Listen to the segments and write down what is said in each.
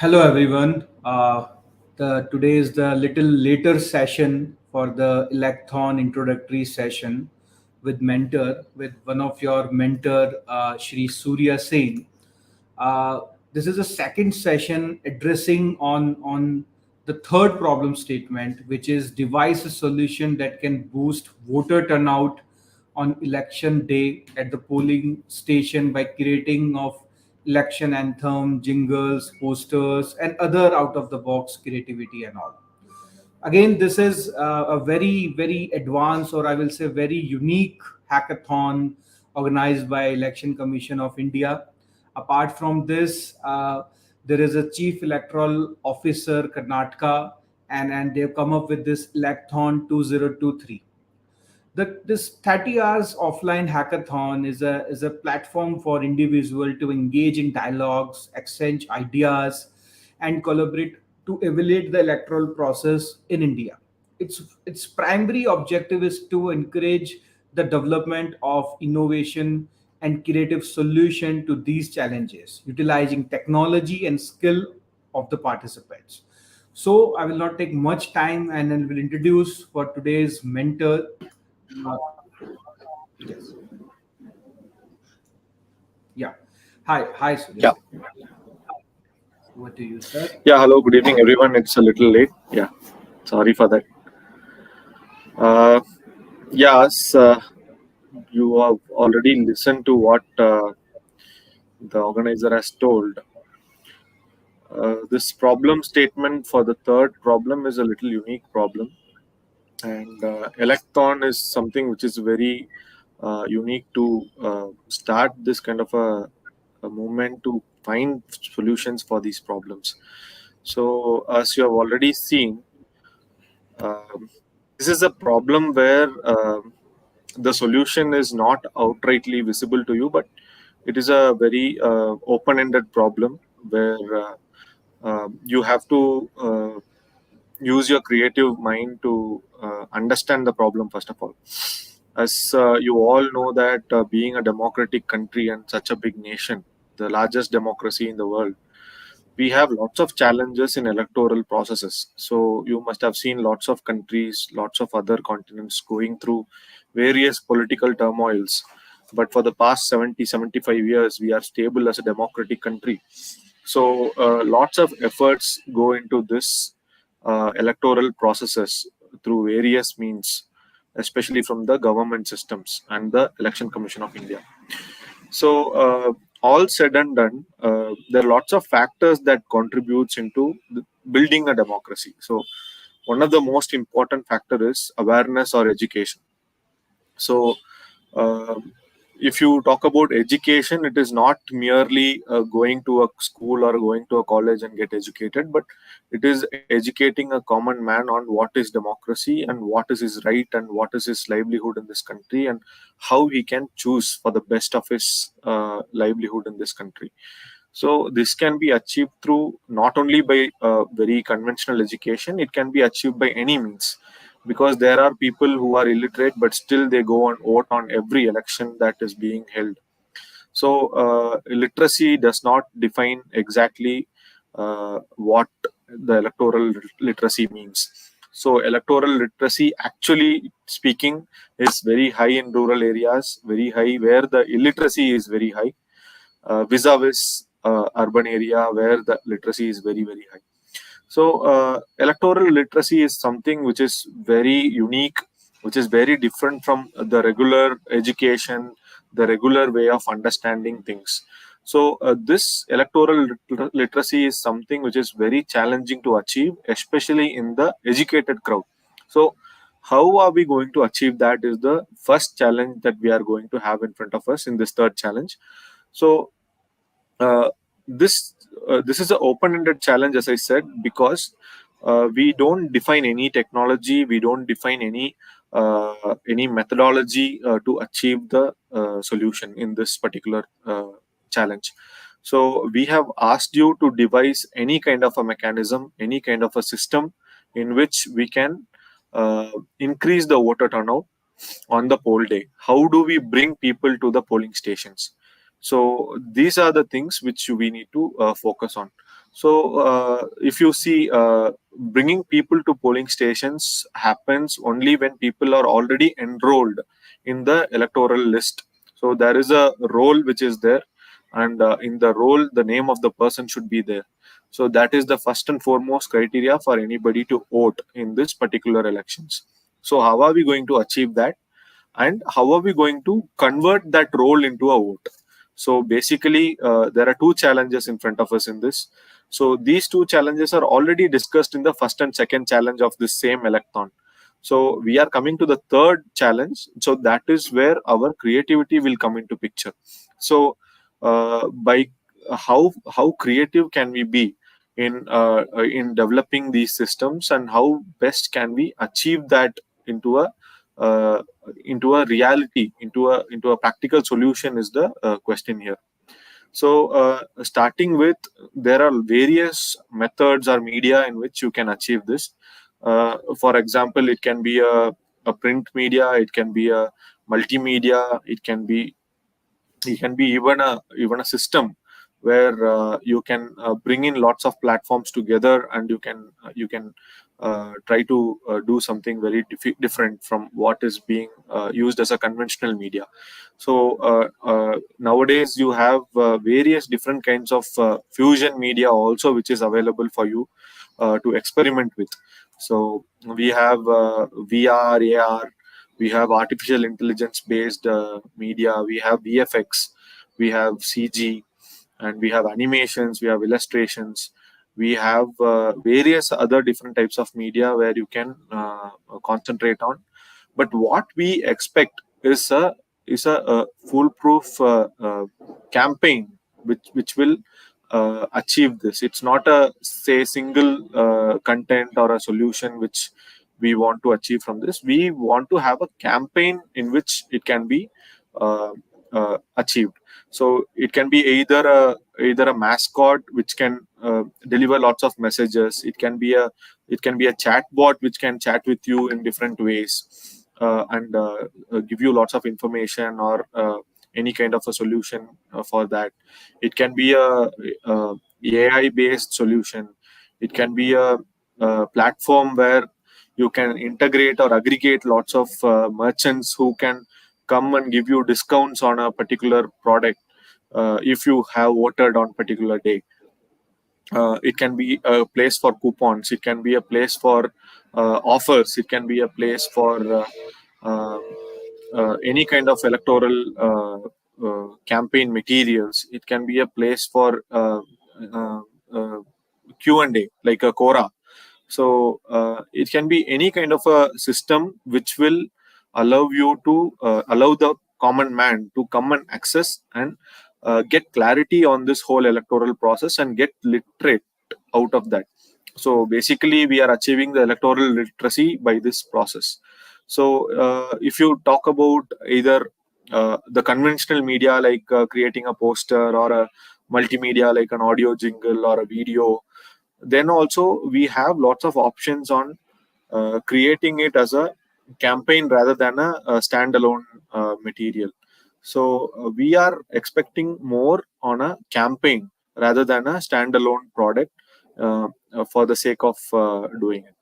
Hello everyone. Today is the little later session for the Electhon introductory session with one of your mentor, Shri Surya Sen. Uh, this is a second session addressing on the third problem statement, which is devise a solution that can boost voter turnout on election day at the polling station by creating of election anthem, jingles, posters, and other out of the box creativity and all. Again, this is a very advanced, or I will say very unique hackathon organized by Election Commission of India. Apart from this, there is a chief electoral officer Karnataka, and they've come up with this Electhon 2023. This 30 hours offline hackathon is a platform for individual to engage in dialogues, exchange ideas, and collaborate to evaluate the electoral process in India. Its primary objective is to encourage the development of innovation and creative solution to these challenges, utilizing technology and skill of the participants. So I will not take much time, and then will introduce for today's mentor. uh, yes. Yeah. Hi, Surya. Yeah. What do you, sir? Yeah. Hello. Good evening, everyone. It's a little late. Yeah. Sorry for that. Uh, yes. You have already listened to what the organizer has told. This problem statement for the third problem is a little unique problem, and Electhon is something which is very unique to start this kind of a movement to find solutions for these problems. So, as you have already seen, um, this is a problem where the solution is not outrightly visible to you, but it is a very open-ended problem where you have to use your creative mind to understand the problem first of all. As you all know that being a democratic country and such a big nation, the largest democracy in the world, we have lots of challenges in electoral processes. So you must have seen lots of countries, lots of other continents going through various political turmoils. But for the past 70, 75 years, we are stable as a democratic country. So lots of efforts go into this electoral processes through various means, especially from the government systems and the Election Commission of India. So all said and done, there are lots of factors that contributes into building a democracy. So one of the most important factor is awareness or education. So uh, if you talk about education, it is not merely going to a school or going to a college and get educated, but it is educating a common man on what is democracy and what is his right and what is his livelihood in this country and how he can choose for the best of his livelihood in this country. So this can be achieved through not only by very conventional education, it can be achieved by any means, because there are people who are illiterate but still they go and vote on every election that is being held. So literacy does not define exactly what the electoral literacy means. So electoral literacy, actually speaking, is very high in rural areas, very high where the illiteracy is very high, vis-a-vis urban area where the literacy is very high. So electoral literacy is something which is very unique, which is very different from the regular education, the regular way of understanding things. So this electoral literacy is something which is very challenging to achieve, especially in the educated crowd. So how are we going to achieve that is the first challenge that we are going to have in front of us in this third challenge. So uh, this is an open-ended challenge, as I said, because we don't define any technology, we don't define any methodology to achieve the solution in this particular challenge. So we have asked you to devise any kind of a mechanism, any kind of a system in which we can increase the voter turnout on the poll day. How do we bring people to the polling stations? So these are the things which we need to focus on. So if you see, bringing people to polling stations happens only when people are already enrolled in the electoral list. So there is a role which is there, and in the role, the name of the person should be there. So that is the first and foremost criteria for anybody to vote in this particular elections. So how are we going to achieve that? And how are we going to convert that role into a vote? So basically, there are two challenges in front of us in this. So these two challenges are already discussed in the first and second challenge of this same electhon. So we are coming to the third challenge. So that is where our creativity will come into picture. So by how creative can we be in developing these systems, and how best can we achieve that into a uh, into a reality, into a practical solution is the question here. So starting with, there are various methods or media in which you can achieve this. For example, it can be a print media, it can be a multimedia, it can be even a system where you can bring in lots of platforms together, and you can try to do something very different from what is being used as a conventional media. So nowadays you have various different kinds of fusion media also, which is available for you to experiment with. So we have VR, AR, we have artificial intelligence based media, we have VFX, we have CG, and we have animations, we have illustrations, we have various other different types of media where you can concentrate on. But what we expect is a foolproof campaign which will achieve this. It's not a say single content or a solution which we want to achieve from this. We want to have a campaign in which it can be achieved. So it can be either a mascot which can deliver lots of messages. It can be a chat bot which can chat with you in different ways, and give you lots of information, or any kind of a solution for that. It can be a AI based solution. It can be a platform where you can integrate or aggregate lots of merchants who can come and give you discounts on a particular product if you have voted on particular day. It can be a place for coupons, it can be a place for offers, it can be a place for uh, any kind of electoral campaign materials. It can be a place for uh, uh, Q&A, like a Quora. So it can be any kind of a system which will allow the common man to come and access and get clarity on this whole electoral process and get literate out of that. So basically, we are achieving the electoral literacy by this process. So if you talk about either the conventional media, like creating a poster, or a multimedia like an audio jingle or a video, then also we have lots of options on creating it as a campaign rather than a standalone material. So we are expecting more on a campaign rather than a standalone product, for the sake of doing it.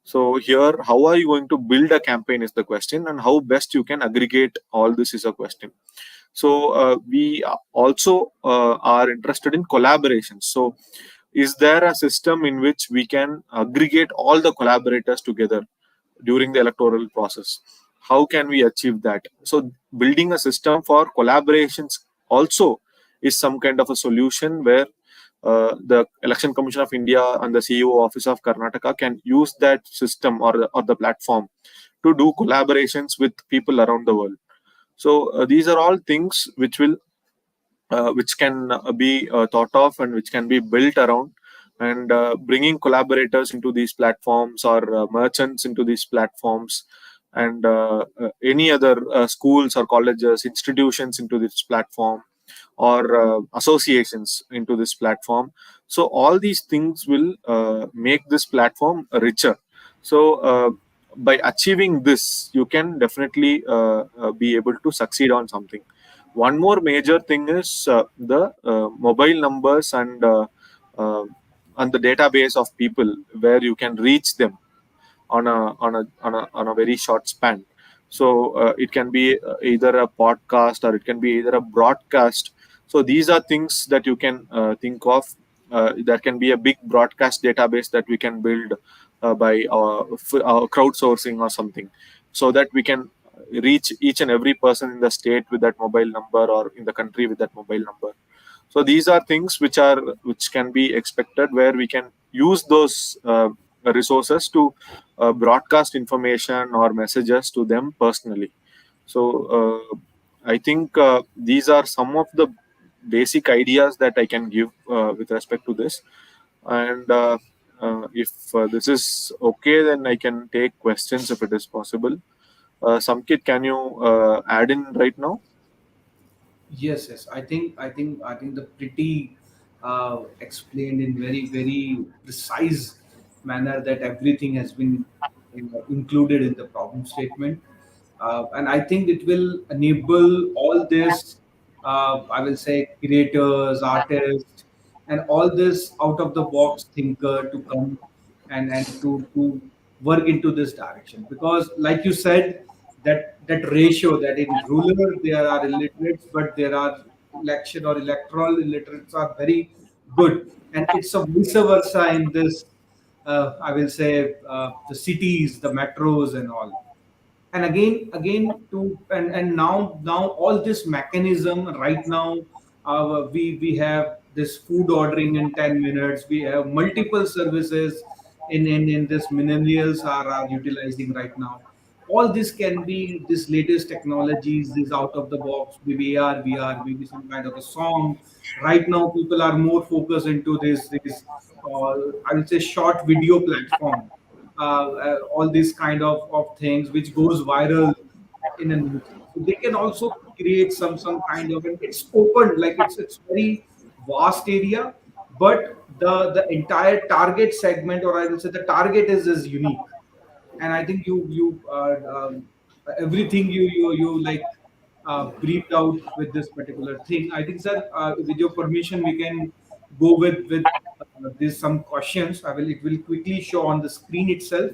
So here, how are you going to build a campaign is the question, and how best you can aggregate all this is a question. So we also are interested in collaborations. So is there a system in which we can aggregate all the collaborators together during the electoral process? How can we achieve that? So building a system for collaborations also is some kind of a solution where the Election Commission of India and the CEO Office of Karnataka can use that system, or the platform, to do collaborations with people around the world. So these are all things which can be thought of and which can be built around, and bringing collaborators into these platforms, or merchants into these platforms, and any other schools or colleges, institutions into this platform, or associations into this platform. So all these things will make this platform richer. So by achieving this, you can definitely be able to succeed on something. One more major thing is the mobile numbers and on the database of people where you can reach them on a very short span. So it can be either a podcast or it can be either a broadcast. So these are things that you can think of. There can be a big broadcast database that we can build by crowdsourcing or something, so that we can reach each and every person in the state with that mobile number, or in the country with that mobile number. So these are things which can be expected, where we can use those resources to broadcast information or messages to them personally. So I think these are some of the basic ideas that I can give with respect to this. And if this is okay, then I can take questions if it is possible. Samkit, can you add in right now? Yes, yes. I think the pretty explained in very precise manner that everything has been included in the problem statement, and I think it will enable all this. I will say creators, artists, and all this out of the box thinker to come and to work into this direction, because like you said, that ratio that in rural there are illiterates but there are election or electoral illiterates are very good, and it's a vice versa in this, I will say, the cities, the metros and all. And again to and now all this mechanism right now, we have this food ordering in 10 minutes, we have multiple services in this millennials are utilizing right now. All this can be this latest technologies, this out of the box, maybe AR VR, maybe some kind of a song. Right now people are more focused into this I would say short video platform, all these kind of things which goes viral in an instant. So they can also create some kind of, and it's open, like it's very vast area, but the entire target segment, or I will say the target is unique. And I think everything you like briefed out with this particular thing. I think, sir, with your permission, we can go with this some questions. It will quickly show on the screen itself.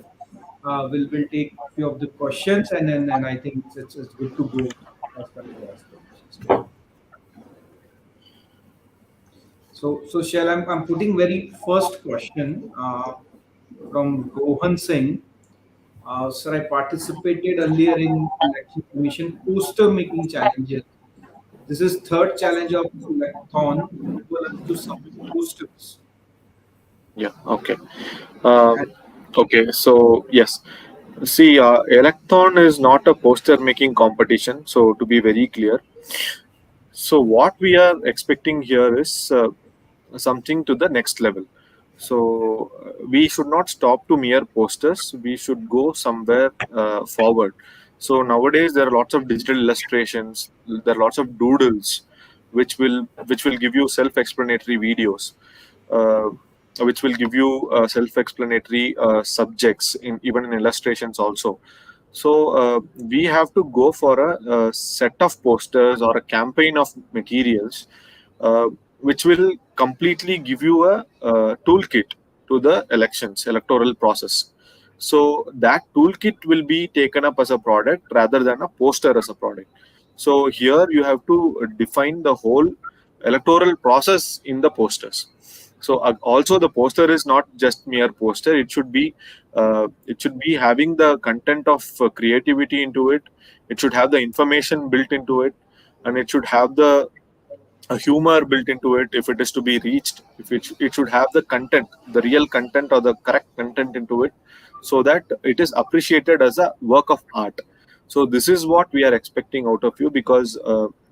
We'll take few of the questions, and I think it's good to go as far as the questions go. So shall I'm putting very first question from Rohan Singh. Sir, I participated earlier in election commission poster making challenges. This is third challenge of Electhon. Enable us to submit posters. Yeah. Okay. Um, And okay. So yes. See, Electhon is not a poster making competition. So to be very clear, so what we are expecting here is something to the next level. So we should not stop to mere posters. We should go somewhere forward. So nowadays there are lots of digital illustrations. There are lots of doodles, which will give you self-explanatory videos, uh, which will give you self-explanatory subjects in even in illustrations also. So we have to go for a set of posters or a campaign of materials, uh, which will completely give you a toolkit to the electoral process. So that toolkit will be taken up as a product rather than a poster as a product. So here you have to define the whole electoral process in the posters. So also the poster is not just mere poster. It should be having the content of creativity into it. It should have the information built into it, and it should have the a humor built into it if it is to be reached. If it should have the content, the real content or the correct content into it, so that it is appreciated as a work of art. So this is what we are expecting out of you, because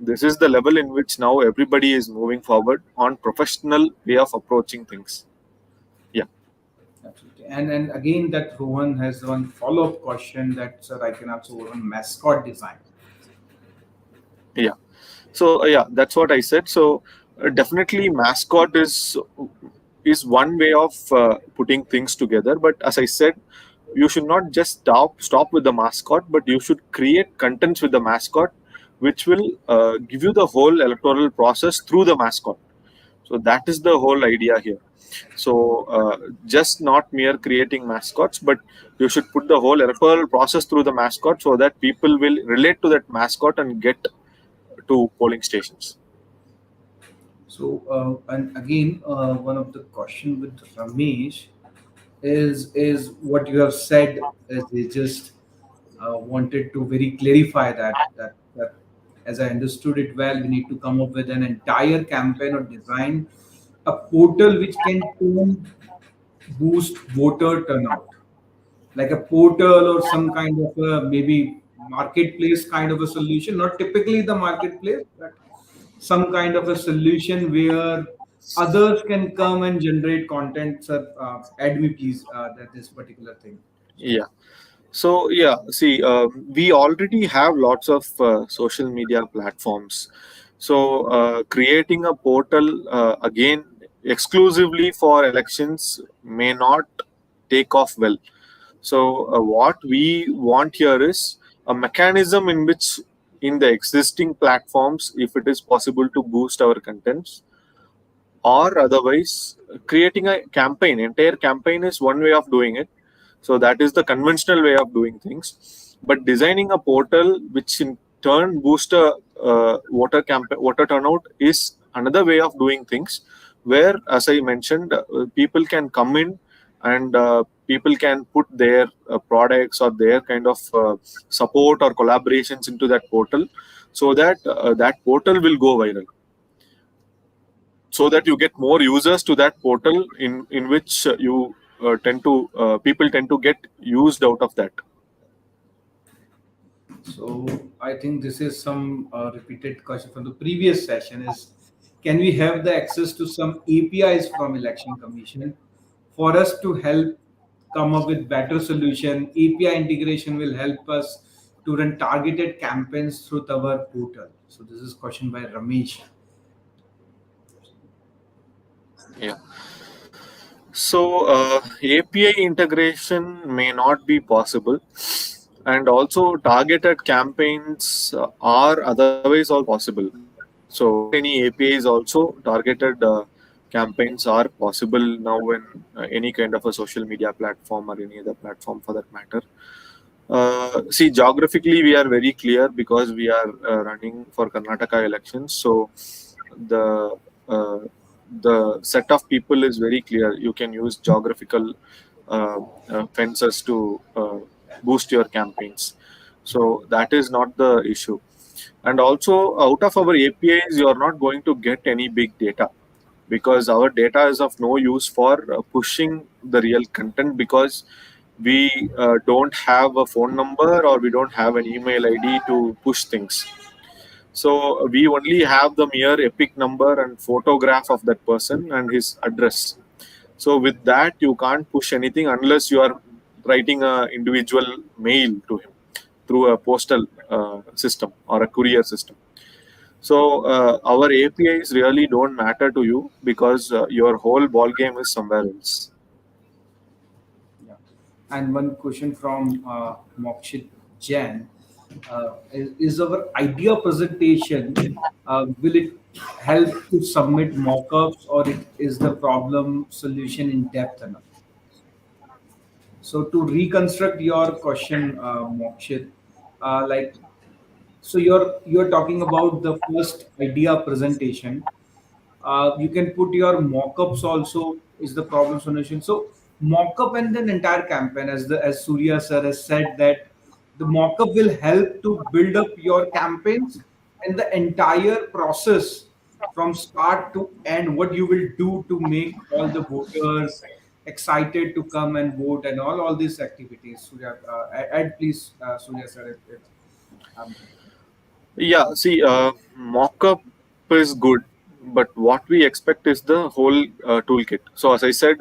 this is the level in which now everybody is moving forward on professional way of approaching things. Yeah. absolutely. And again, that Rohan has one follow up question that, sir, I can also work on mascot design. Yeah. So yeah, that's what I said. So definitely mascot is one way of putting things together. But as I said, you should not just stop with the mascot, but you should create contents with the mascot, which will give you the whole electoral process through the mascot. So that is the whole idea here. So just not mere creating mascots, but you should put the whole electoral process through the mascot so that people will relate to that mascot and get to polling stations. So, and again, one of the question with Ramesh is what you have said. Is they just wanted to very clarify that as I understood it well, we need to come up with an entire campaign or design a portal which can boost voter turnout, like a portal or some kind of a maybe marketplace kind of a solution. Not typically the marketplace, but some kind of a solution where others can come and generate content. Sir, add me please that this particular thing. Yeah. So yeah, see, we already have lots of social media platforms. So creating a portal again exclusively for elections may not take off well. So what we want here is a mechanism in which in the existing platforms, if it is possible to boost our contents, or otherwise creating a campaign. Entire campaign is one way of doing it, so that is the conventional way of doing things. But designing a portal which in turn boost a water turnout is another way of doing things, where, as I mentioned, people can come in and people can put their products or their kind of support or collaborations into that portal, so that that portal will go viral, so that you get more users to that portal, in which you tend to people tend to get used out of that. So I think this is some repeated question from the previous session is can we have the access to some APIs from Election Commission for us to help come up with better solution? API integration will help us to run targeted campaigns through our portal. So this is question by Ramesh. Yeah. So API integration may not be possible, and also targeted campaigns are otherwise all possible. So without any APIs also targeted campaigns are possible now in any kind of a social media platform or any other platform for that matter. See, geographically, we are very clear because we are running for Karnataka elections. So the uh, the set of people is very clear. You can use geographical fences to boost your campaigns. So that is not the issue. And also, out of our APIs, you are not going to get any big data, because our data is of no use for pushing the real content, because we don't have a phone number or we don't have an email ID to push things. So we only have the mere epic number and photograph of that person and his address. So with that, you can't push anything unless you are writing a individual mail to him through a postal system or a courier system. So our APIs really don't matter to you, because your whole ball game is somewhere else. Yeah. And one question from Mokshit Jain is our idea presentation, will it help to submit mock-ups or it is the problem solution in depth enough? So to reconstruct your question, Mokshit, like so you're talking about the first idea presentation. You can put your mock-ups also is the problem solution. So mock-up and then entire campaign, as Surya sir has said that the mock-up will help to build up your campaigns and the entire process from start to end, what you will do to make all the voters excited to come and vote and all these activities. Surya, add please, Surya sir. Um, Yeah, see, mock-up is good, but what we expect is the whole toolkit. So, as I said,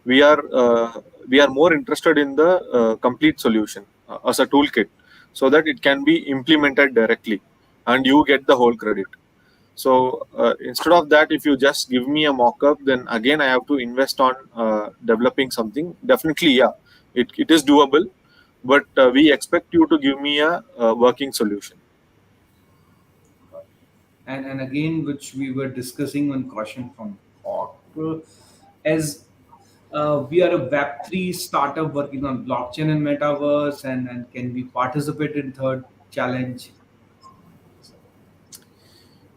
we are more interested in the complete solution as a toolkit, so that it can be implemented directly, and you get the whole credit. So, instead of that, if you just give me a mock-up, then again I have to invest on developing something. Definitely, yeah, it is doable, but we expect you to give me a working solution. and again, which we were discussing one question from Hawk, as we are a Web3 startup working on blockchain and metaverse, and can we participate in third challenge?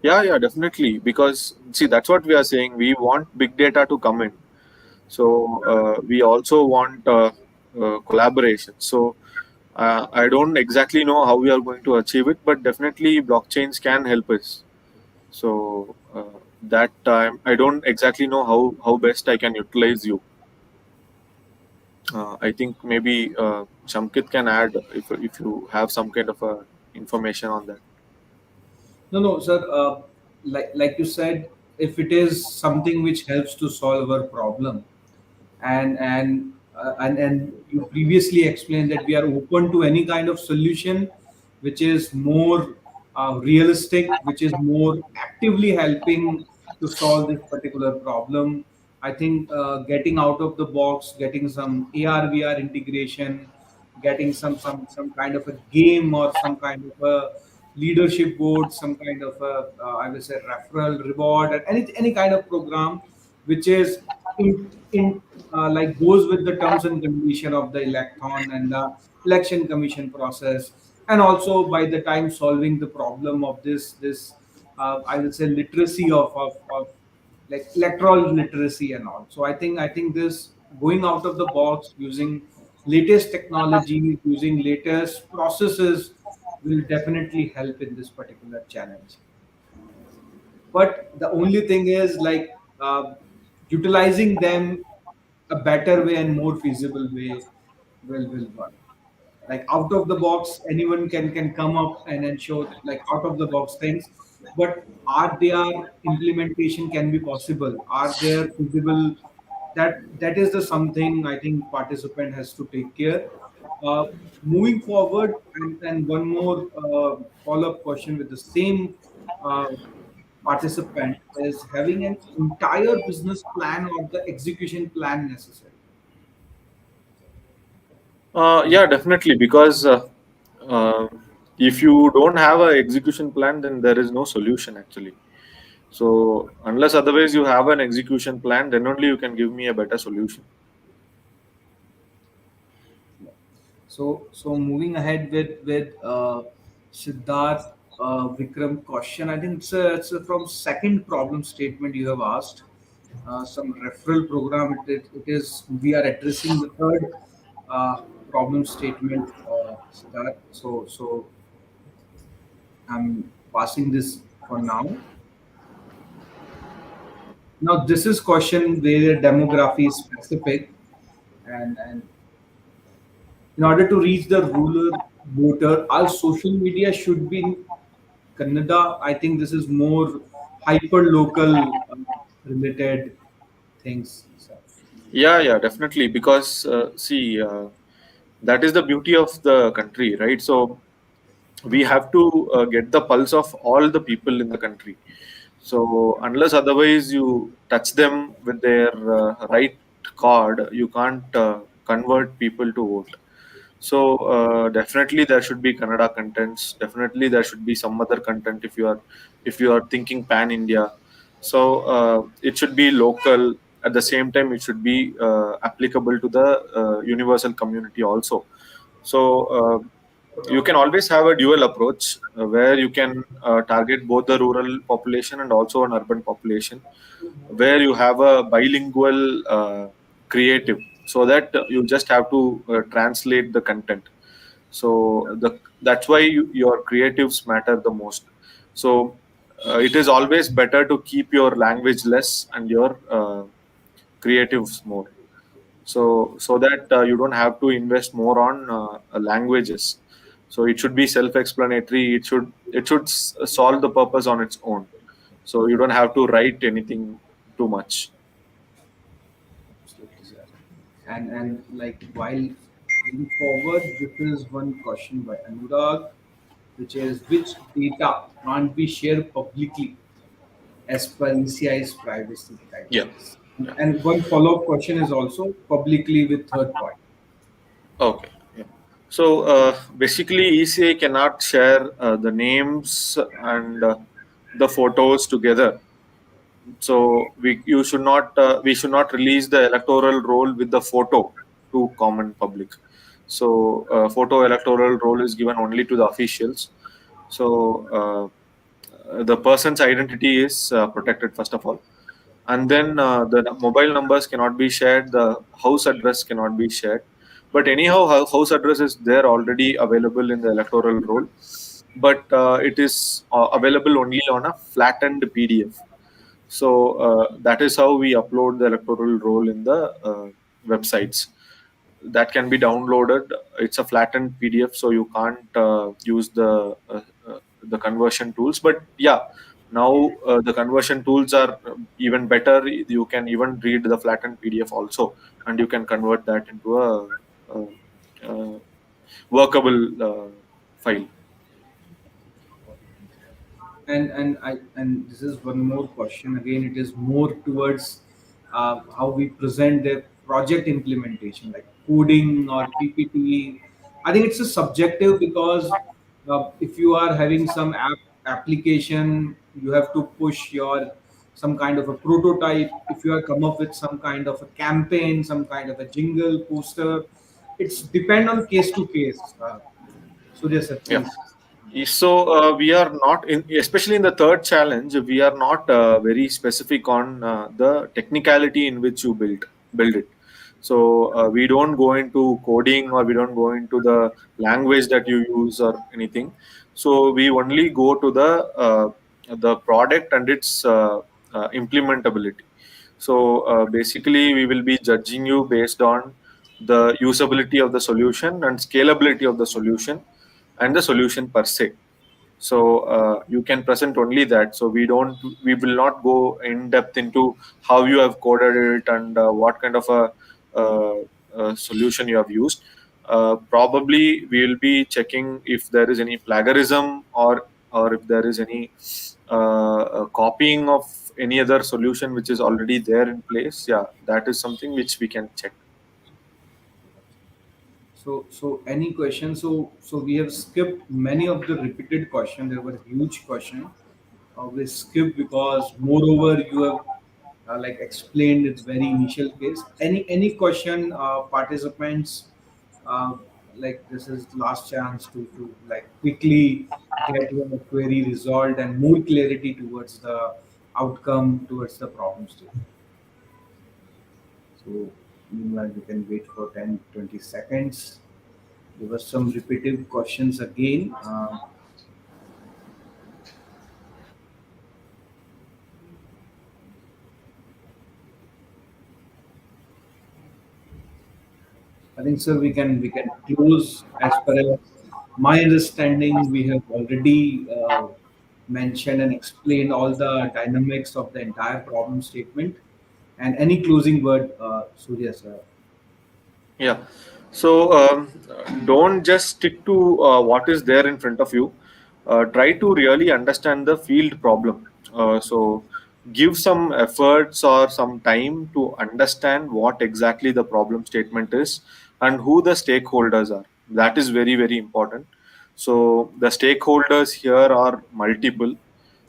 Yeah, yeah, definitely. Because see, that's what we are saying. We want big data to come in. So we also want collaboration. So I don't exactly know how we are going to achieve it, but definitely blockchains can help us. So that time I don't exactly know how best I can utilize you. I think maybe Shamkit can add if you have some kind of information on that. No, no, sir. Like you said, if it is something which helps to solve our problem, and you previously explained that we are open to any kind of solution which is more realistic, which is more actively helping to solve this particular problem. I think getting out of the box, getting some AR VR integration, getting some kind of a game or some kind of a leadership board, some kind of a I would say referral reward, and any kind of program which is in like goes with the terms and condition of the electhon and the election commission process, and also by the time solving the problem of this I would say literacy of like electoral literacy and all. So I think this going out of the box, using latest technology, using latest processes will definitely help in this particular challenge. But the only thing is like utilizing them a better way and more feasible way will work. Like out of the box, anyone can come up and show like out of the box things, but are their implementation can be possible? Are there feasible? That is the something I think participant has to take care. Uh, Moving forward, and one more follow-up question with the same uh, participant is having an entire business plan or the execution plan necessary. Yeah, definitely. Because uh, if you don't have an execution plan, then there is no solution actually. So unless otherwise you have an execution plan, then only you can give me a better solution. So moving ahead with Siddharth Vikram question, I think it's from second problem statement you have asked. Some referral program. It is we are addressing the third problem statement, Siddharth. So I'm passing this for now. Now this is question where demography is specific, and in order to reach the rural voter, all social media should be in Kannada. I think this is more hyper local related things. So, Yeah, yeah, definitely. Because see, that is the beauty of the country, right? So we have to get the pulse of all the people in the country. So unless otherwise you touch them with their right card, you can't convert people to vote. So definitely there should be Kannada contents. Definitely there should be some other content if you are thinking pan India. So it should be local. At the same time, it should be applicable to the universal community also. So you can always have a dual approach where you can target both the rural population and also an urban population, where you have a bilingual creative, so that you just have to translate the content. So that's why your creatives matter the most. So it is always better to keep your language less and your creatives more, so that you don't have to invest more on languages. So it should be self explanatory. It should solve the purpose on its own, so you don't have to write anything too much. absolutely, sir. And like while moving forward, this is one question by Anurag, which is which data can't be shared publicly as per ECI's privacy Yeah, guidelines? yeah. And one follow-up question is also publicly with third party. Okay, yeah. So basically ECA cannot share the names and the photos together. So we should not release the electoral roll with the photo to common public. So photo electoral roll is given only to the officials. So the person's identity is protected first of all, and then the mobile numbers cannot be shared, the house address cannot be shared. But anyhow, house address is there already available in the electoral roll, but it is available only on a flattened PDF. So that is how we upload the electoral roll in the websites. That can be downloaded. It's a flattened PDF, so you can't use the conversion tools. But yeah, now the conversion tools are even better. You can even read the flattened PDF also, and you can convert that into a workable file. And this is one more question. Again, it is more towards how we present the project implementation, like coding or PPT. I think it's a subjective because if you are having some application, you have to push your some kind of a prototype. If you are come up with some kind of a campaign, some kind of a jingle poster, it's depend on case to case. Surya sir, Yeah. please. So we are not in, especially in the third challenge, we are not very specific on the technicality in which you build it. So we don't go into coding, or we don't go into the language that you use or anything. So we only go to the product and its implementability. So basically, we will be judging you based on the usability of the solution and scalability of the solution and the solution per se. So you can present only that. So we will not go in depth into how you have coded it and what kind of solution you have used. Probably we will be checking if there is any plagiarism, or if there is any copying of any other solution which is already there in place. Yeah, that is something which we can check. So any question? So we have skipped many of the repeated questions. There were huge questions. We skipped because moreover you have like explained its very initial case. Any question, participants? Uh, like this is last chance to like quickly get your query resolved and more clarity towards the outcome towards the problem statement. So meanwhile we can wait for 10-20 seconds. There were some repetitive questions again. I think, sir, we can close as per my understanding. We have already mentioned and explained all the dynamics of the entire problem statement. And any closing word, Surya, sir? Yeah. So don't just stick to what is there in front of you. Try to really understand the field problem. So give some efforts or some time to understand what exactly the problem statement is and who the stakeholders are. That is very, very important. So the stakeholders here are multiple.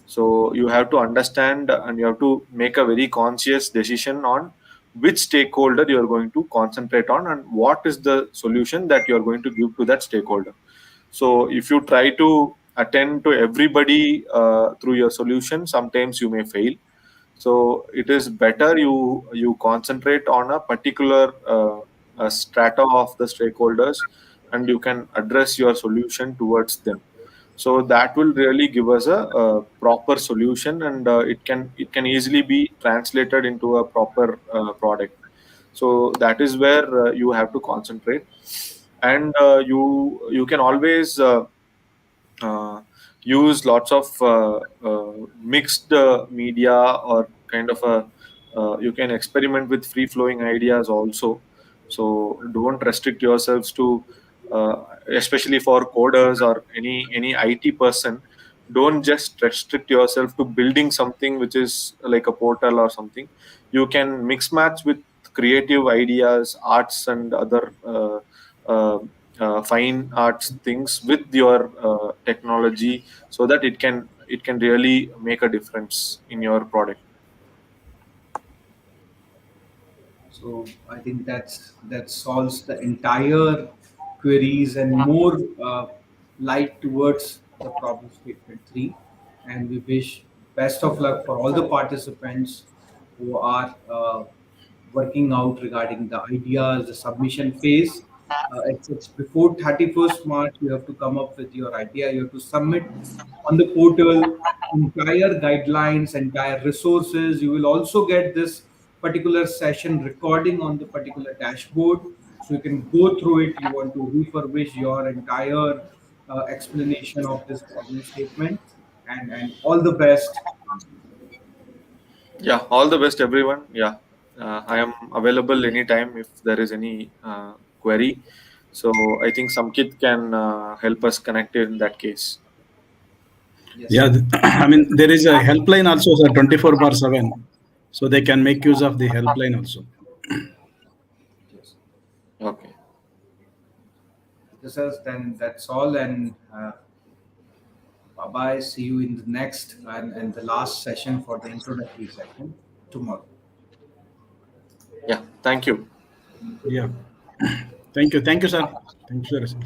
So you have to understand and you have to make a very conscious decision on which stakeholder you are going to concentrate on and what is the solution that you are going to give to that stakeholder. So if you try to attend to everybody through your solution, sometimes you may fail. So it is better you concentrate on a particular strata of the stakeholders, and you can address your solution towards them. So that will really give us a proper solution, and it can easily be translated into a proper product. So that is where you have to concentrate, and you can always uh, use lots of mixed media, or kind of a you can experiment with free flowing ideas also. So don't restrict yourselves to especially for coders or any IT person, don't just restrict yourself to building something which is like a portal or something. You can mix match with creative ideas, arts, and other uh, fine arts things with your technology, so that it can really make a difference in your product. So I think that solves the entire queries and more light towards the problem statement 3. And we wish best of luck for all the participants who are working out regarding the ideas, the submission phase. It's before 31st March. You have to come up with your idea. You have to submit on the portal entire guidelines, entire resources. You will also get this particular session recording on the particular dashboard, so you can go through it. You want to refurbish your entire explanation of this problem statement, and all the best. Yeah, all the best, everyone. Yeah, I am available anytime if there is any query. So I think Samkit can help us connect in that case. Yes, Yeah, I mean, there is a helpline also, sir, 24/7. So they can make use of the helpline also. yes. Okay. This is then that's all, and bye bye. See you in the next and the last session for the introductory session tomorrow. Yeah. Thank you. Yeah. Thank you. Thank you, sir. Thank you, sir.